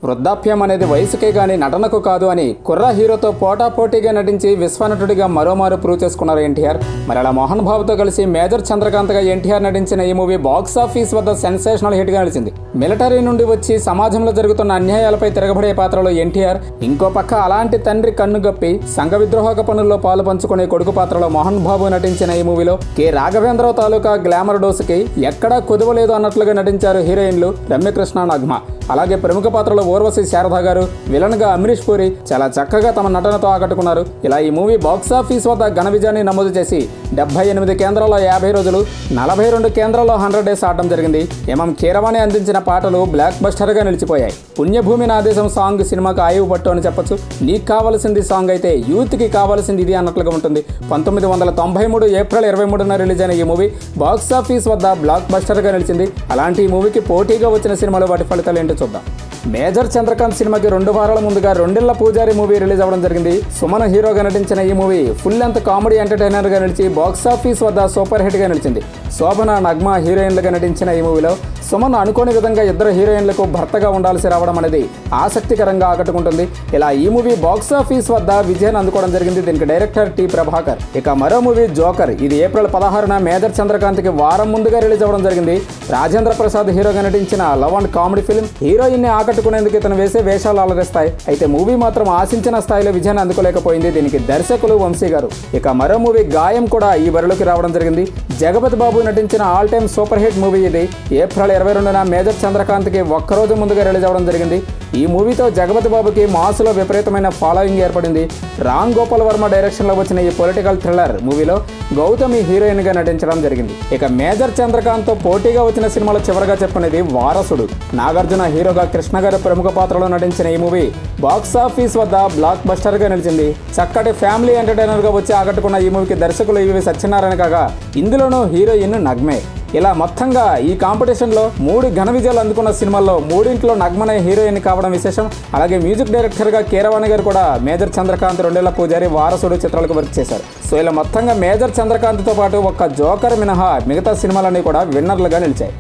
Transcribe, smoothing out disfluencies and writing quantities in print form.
వృద్ధాప్యం అనేది వయసుకే గాని నటనకు కాదు అని కుర్ర హీరోతో పోటాపోటీగా నటించి విశ్వనటుడిగా మరోమారు ప్రూవ్ చేసుకున్నారు ఎన్టీఆర్. మరి అలా మోహన్ బాబుతో కలిసి మేజర్ చంద్రకాంత్గా ఎన్టీఆర్ నటించిన ఈ మూవీ బాక్స్ ఆఫీస్ వద్ద సెన్సేషనల్ హిట్గా నిలిచింది. మిలిటరీ నుండి వచ్చి సమాజంలో జరుగుతున్న అన్యాయాలపై తిరగబడే పాత్రలో ఎన్టీఆర్, ఇంకో పక్క అలాంటి తండ్రి కన్నుగప్పి సంఘ విద్రోహక పనుల్లో పాలు పంచుకునే కొడుకు పాత్రలో మోహన్ బాబు నటించిన ఈ మూవీలో కె రాఘవేంద్రరావు తాలూకా గ్లామర్ డోసుకి ఎక్కడా కుదవలేదు అన్నట్లుగా నటించారు హీరోయిన్లు రమ్యకృష్ణ, నగ్మ. అలాగే ప్రముఖ పాత్రలో ఊర్వశి శారద గారు, విలన్ గా అమరీష్ పూరి చాలా చక్కగా తమ నటనతో ఆకట్టుకున్నారు. ఇలా ఈ మూవీ బాక్స్ ఆఫీస్ వద్ద ఘన విజయాన్ని నమోదు చేసి 78 కేంద్రాల్లో 50 రోజులు, 42 కేంద్రాల్లో 100 డేస్ ఆడడం జరిగింది. ఎంఎం కీరవాణి అందించిన పాటలు బ్లాక్ బస్టర్ గా నిలిచిపోయాయి. పుణ్యభూమి నా దేశం సాంగ్ సినిమాకు ఆయువు పట్టు అని చెప్పొచ్చు. నీకు కావాల్సింది సాంగ్ అయితే యూత్ కి కావాల్సింది ఇది అన్నట్లుగా ఉంటుంది. 1993 ఏప్రిల్ 23న రిలీజ్ అయిన ఈ మూవీ బాక్స్ ఆఫీస్ వద్ద బ్లాక్ బస్టర్ గా నిలిచింది. అలాంటి ఈ మూవీకి పోటీగా వచ్చిన సినిమాలు వాటి ఫలితాలు ఏంటో చూద్దాం. మేజర్ చంద్రకాంత్ సినిమాకి 2 వారాల ముందుగా రెండిళ్ల పూజారి మూవీ రిలీజ్ అవ్వడం జరిగింది. సుమన్ హీరోగా నటించిన ఈ movie full length comedy entertainer గా నిలిచి బాక్స్ ఆఫీస్ వద్ద సూపర్ హిట్ గా నిలిచింది. శోభన, నగ్మ హీరోయిన్లుగా నటించిన ఈ మూవీలో సుమన్ అనుకోని విధంగా ఇద్దరు హీరోయిన్లకు భర్తగా ఉండాల్సి రావడం అనేది ఆసక్తికరంగా ఆకట్టుకుంటుంది. ఇలా ఈ మూవీ బాక్స్ ఆఫీస్ వద్ద విజయాన్ని అందుకోవడం జరిగింది. దీనికి డైరెక్టర్ టి ప్రభాకర్. ఇక మరో మూవీ జోకర్, ఇది ఏప్రిల్ 16న మేజర్ చంద్రకాంత్కి వారం ముందుగా రిలీజ్ అవ్వడం జరిగింది. రాజేంద్ర ప్రసాద్ హీరోగా నటించిన love and comedy film. Heroine ని ఆకట్టుకునేందుకు ఇతను వేసే వేషాలు అలరిస్తాయి. అయితే మూవీ మాత్రం ఆశించిన స్థాయిలో విజయాన్ని అందుకోలేకపోయింది. దీనికి దర్శకులు వంశీ గారు. ఇక మరో మూవీ గాయం కూడా ఈ బరిలోకి రావడం జరిగింది. జగపతి బాబు నటించిన all time super hit movie ఇది. ఏప్రిల్ 22న మేజర్ చంద్రకాంత్కి ఒక్కరోజు ముందుగా రిలీజ్ అవ్వడం జరిగింది. ఈ మూవీతో జగపతి బాబుకి మాసులో విపరీతమైన ఫాలోయింగ్ ఏర్పడింది. రామ్ గోపాల్ వర్మ డైరెక్షన్లో వచ్చిన ఈ పొలిటికల్ థ్రిల్లర్ మూవీలో గౌతమి హీరోయిన్ గా నటించడం జరిగింది. ఇక మేజర్ చంద్రకాంత్ తో పోటీగా వచ్చిన సినిమాలో చివరగా చెప్పుకునేది వారసుడు. నాగార్జున హీరోగా కృష్ణ గారు ప్రముఖ పాత్రలో నటించిన ఈ మూవీ బాక్స్ ఆఫీస్ వద్ద బ్లాక్ బస్టర్ గా నిలిచింది. చక్కటి ఫ్యామిలీ ఎంటర్టైనర్ గా వచ్చి ఆకట్టుకున్న ఈ మూవీకి దర్శకులు ఇవి సత్యనారాయణ కాగా ఇందులోనూ హీరోయిన్ నగ్మే. ఇలా మొత్తంగా ఈ కాంపిటీషన్లో 3 ఘన విజయాలు అందుకున్న సినిమాల్లో 3 నగ్మనే హీరోయిన్ కావడం విశేషం. అలాగే మ్యూజిక్ డైరెక్టర్గా కీరవాణి గారు కూడా మేజర్ చంద్రకాంత్, రెండేళ్ల పూజారి, వారసుడు చిత్రాలకు వర్క్ చేశారు. సో ఇలా మొత్తంగా మేజర్ చంద్రకాంత్తో పాటు ఒక్క జోకర్ మినహా మిగతా సినిమాలన్నీ కూడా విన్నర్లుగా నిలిచాయి.